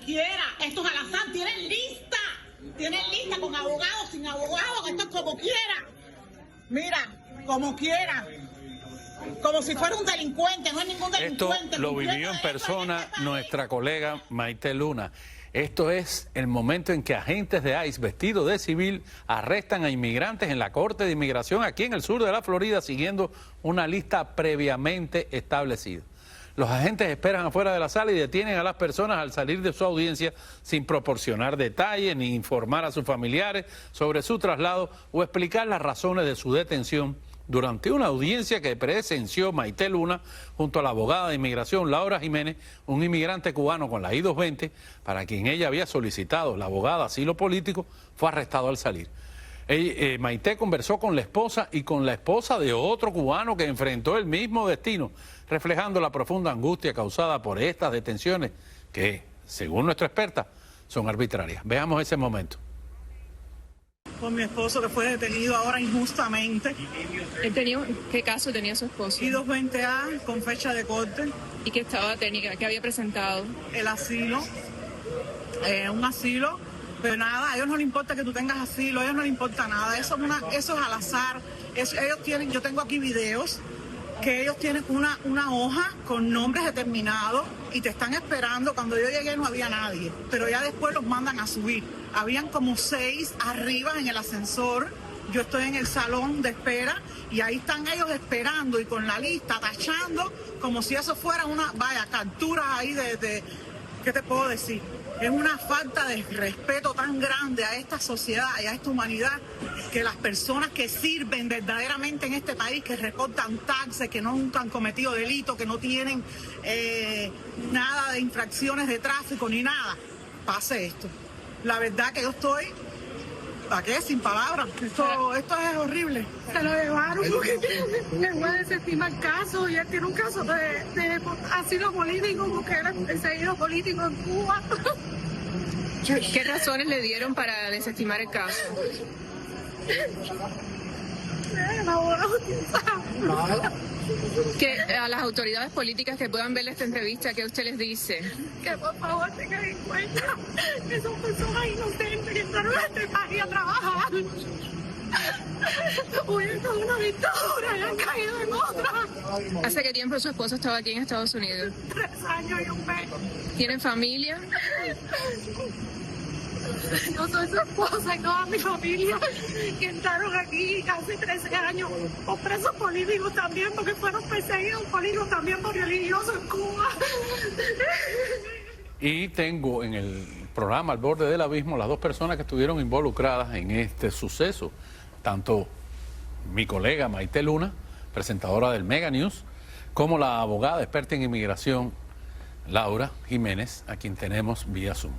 quiera. Esto es al azar. Tienen lista con abogados, sin abogados. Esto es como quiera. Mira, como quiera. Como si fuera un delincuente, no es ningún delincuente. Esto lo vivió en persona nuestra colega Maite Luna. Esto es el momento en que agentes de ICE vestidos de civil arrestan a inmigrantes en la Corte de Inmigración aquí en el sur de la Florida, siguiendo una lista previamente establecida. Los agentes esperan afuera de la sala y detienen a las personas al salir de su audiencia sin proporcionar detalles ni informar a sus familiares sobre su traslado o explicar las razones de su detención durante una audiencia que presenció Maite Luna junto a la abogada de inmigración Laura Jiménez, un inmigrante cubano con la I-220, para quien ella había solicitado la abogada asilo político, fue arrestado al salir. Maite conversó con la esposa y con la esposa de otro cubano que enfrentó el mismo destino, reflejando la profunda angustia causada por estas detenciones que, según nuestra experta, son arbitrarias. Veamos ese momento. Con mi esposo que fue detenido ahora injustamente. ¿Qué caso tenía su esposo? I-220A con fecha de corte. ¿Y qué qué había presentado? El asilo, un asilo, pero nada, a ellos no les importa que tú tengas asilo, a ellos no les importa nada, eso es al azar. Yo tengo aquí videos que ellos tienen una hoja con nombres determinados y te están esperando. Cuando yo llegué no había nadie, pero ya después los mandan a subir. Habían como 6 arriba en el ascensor. Yo estoy en el salón de espera y ahí están ellos esperando y con la lista tachando como si eso fuera capturas ahí de ¿qué te puedo decir? Es una falta de respeto tan grande a esta sociedad y a esta humanidad, que las personas que sirven verdaderamente en este país, que reportan taxes, que nunca han cometido delitos, que no tienen nada de infracciones de tráfico ni nada, pase esto. La verdad que yo estoy, ¿para qué? Sin palabras. Esto es horrible. Se lo llevaron porque le voy a desestimar el caso y él tiene un caso de asilo político porque él es perseguido político en Cuba. ¿Qué razones le dieron para desestimar el caso? El abogado sabe. Que a las autoridades políticas que puedan ver esta entrevista, ¿qué usted les dice? Que por favor tengan en cuenta que son personas inocentes que entraron a este país a trabajar. Huyendo de una dictadura y han caído en otra. ¿Hace qué tiempo su esposo estaba aquí en Estados Unidos? 3 años y un mes. ¿Tienen familia? Yo soy su esposa y toda mi familia que entraron aquí hace 13 años por presos políticos también, porque fueron perseguidos políticos también por religiosos en Cuba. Y tengo en el programa Al Borde del Abismo las 2 personas que estuvieron involucradas en este suceso, tanto mi colega Maite Luna, presentadora del Mega News, como la abogada experta en inmigración Laura Jiménez, a quien tenemos vía Zoom.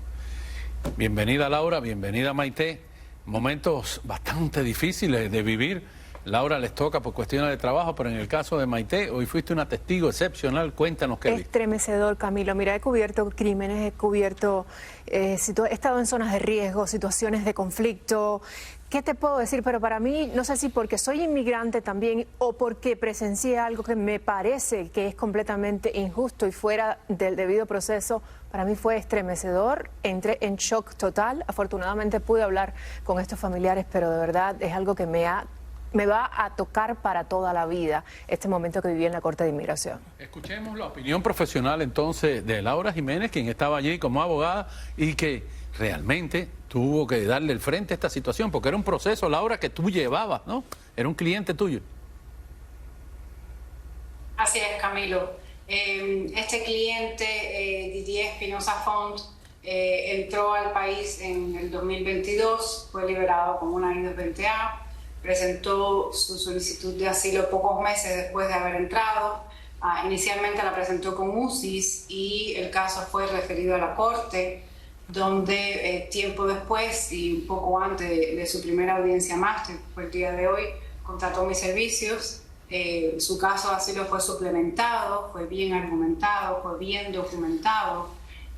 Bienvenida Laura, bienvenida Maite. Momentos bastante difíciles de vivir. Laura les toca por cuestiones de trabajo, pero en el caso de Maite, hoy fuiste una testigo excepcional. Cuéntanos qué viste. Estremecedor, Camilo. Mira, he cubierto crímenes, he estado en zonas de riesgo, situaciones de conflicto. ¿Qué te puedo decir? Pero para mí, no sé si porque soy inmigrante también o porque presencié algo que me parece que es completamente injusto y fuera del debido proceso, para mí fue estremecedor. Entré en shock total. Afortunadamente pude hablar con estos familiares, pero de verdad es algo que me va a tocar para toda la vida este momento que viví en la Corte de Inmigración. Escuchemos la opinión profesional entonces de Laura Jiménez, quien estaba allí como abogada y que realmente tuvo que darle el frente a esta situación, porque era un proceso, Laura, que tú llevabas, ¿no? Era un cliente tuyo. Así es, Camilo. Este cliente, Didier Espinosa Font, entró al país en el 2022, fue liberado con una I-220A, presentó su solicitud de asilo pocos meses después de haber entrado. Inicialmente la presentó con UCIS y el caso fue referido a la Corte, donde tiempo después y un poco antes de su primera audiencia máster, que fue el día de hoy, contrató mis servicios. Su caso de asilo fue suplementado, fue bien argumentado, fue bien documentado.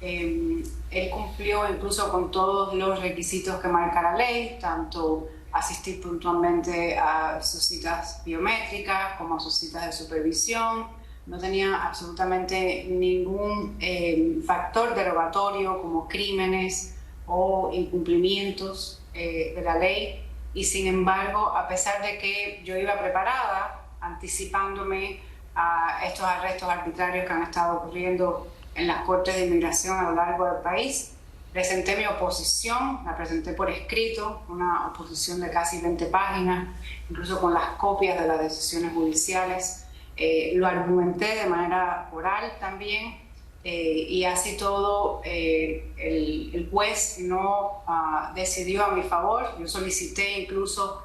Él cumplió incluso con todos los requisitos que marca la ley, tanto asistir puntualmente a sus citas biométricas como a sus citas de supervisión, no tenía absolutamente ningún factor derogatorio como crímenes o incumplimientos de la ley, y sin embargo, a pesar de que yo iba preparada, anticipándome a estos arrestos arbitrarios que han estado ocurriendo en las cortes de inmigración a lo largo del país, presenté mi oposición, la presenté por escrito, una oposición de casi 20 páginas, incluso con las copias de las decisiones judiciales. Lo argumenté de manera oral también, y así todo el juez no decidió a mi favor. Yo solicité incluso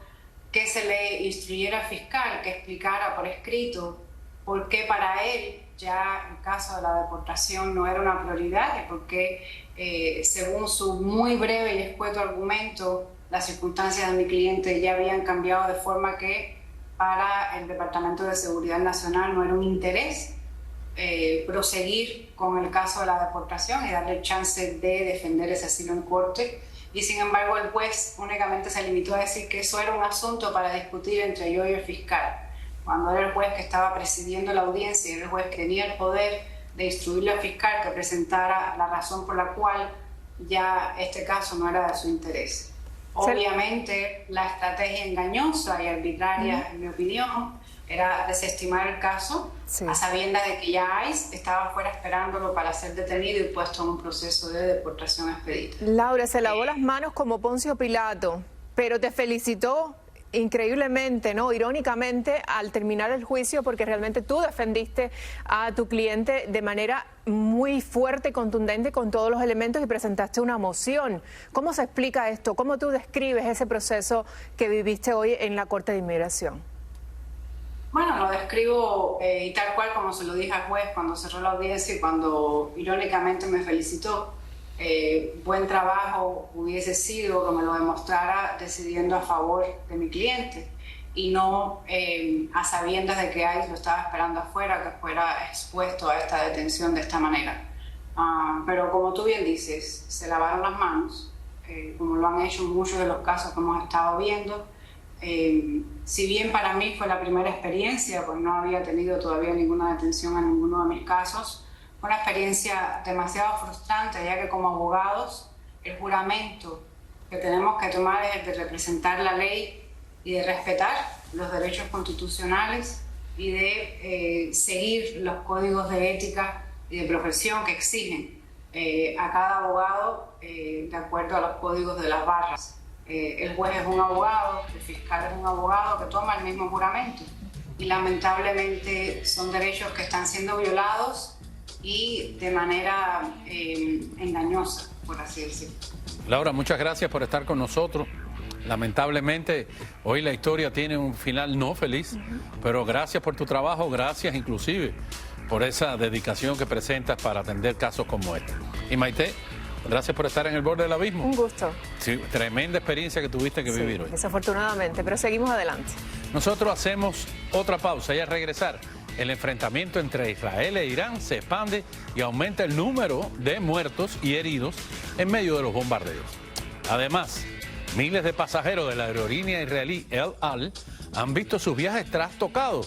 que se le instruyera al fiscal que explicara por escrito por qué para él ya el caso de la deportación no era una prioridad, y por qué, según su muy breve y escueto argumento, las circunstancias de mi cliente ya habían cambiado de forma que para el Departamento de Seguridad Nacional no era un interés proseguir con el caso de la deportación y darle chance de defender ese asilo en corte. Y sin embargo el juez únicamente se limitó a decir que eso era un asunto para discutir entre yo y el fiscal, cuando era el juez que estaba presidiendo la audiencia y era el juez que tenía el poder de instruirle al fiscal que presentara la razón por la cual ya este caso no era de su interés. Obviamente la estrategia engañosa y arbitraria, en mi opinión, era desestimar el caso, a sabiendas de que ya ICE estaba fuera esperándolo para ser detenido y puesto en un proceso de deportación expedita. Laura, se lavó las manos como Poncio Pilato, pero te felicitó increíblemente, ¿no? Irónicamente, al terminar el juicio, porque realmente tú defendiste a tu cliente de manera muy fuerte, contundente, con todos los elementos, y presentaste una moción. ¿Cómo se explica esto? ¿Cómo tú describes ese proceso que viviste hoy en la Corte de Inmigración? Bueno, lo describo y tal cual como se lo dije al juez cuando cerró la audiencia y cuando irónicamente me felicitó. Buen trabajo hubiese sido que me lo demostrara decidiendo a favor de mi cliente y no a sabiendas de que ICE lo estaba esperando afuera, que fuera expuesto a esta detención de esta manera. Pero como tú bien dices, se lavaron las manos, como lo han hecho en muchos de los casos que hemos estado viendo. Si bien para mí fue la primera experiencia, pues no había tenido todavía ninguna detención en ninguno de mis casos, fue una experiencia demasiado frustrante, ya que como abogados el juramento que tenemos que tomar es el de representar la ley y de respetar los derechos constitucionales y de seguir los códigos de ética y de profesión que exigen a cada abogado de acuerdo a los códigos de las barras. El juez es un abogado, el fiscal es un abogado que toma el mismo juramento y lamentablemente son derechos que están siendo violados y de manera engañosa, por así decirlo. Laura, muchas gracias por estar con nosotros. Lamentablemente hoy la historia tiene un final no feliz, pero gracias por tu trabajo, gracias inclusive por esa dedicación que presentas para atender casos como este. Y Maite, gracias por estar en el borde del abismo. Un gusto. Sí, tremenda experiencia que tuviste que vivir hoy. Desafortunadamente, pero seguimos adelante. Nosotros hacemos otra pausa y al regresar, el enfrentamiento entre Israel e Irán se expande y aumenta el número de muertos y heridos en medio de los bombardeos. Además, miles de pasajeros de la aerolínea israelí El Al han visto sus viajes trastocados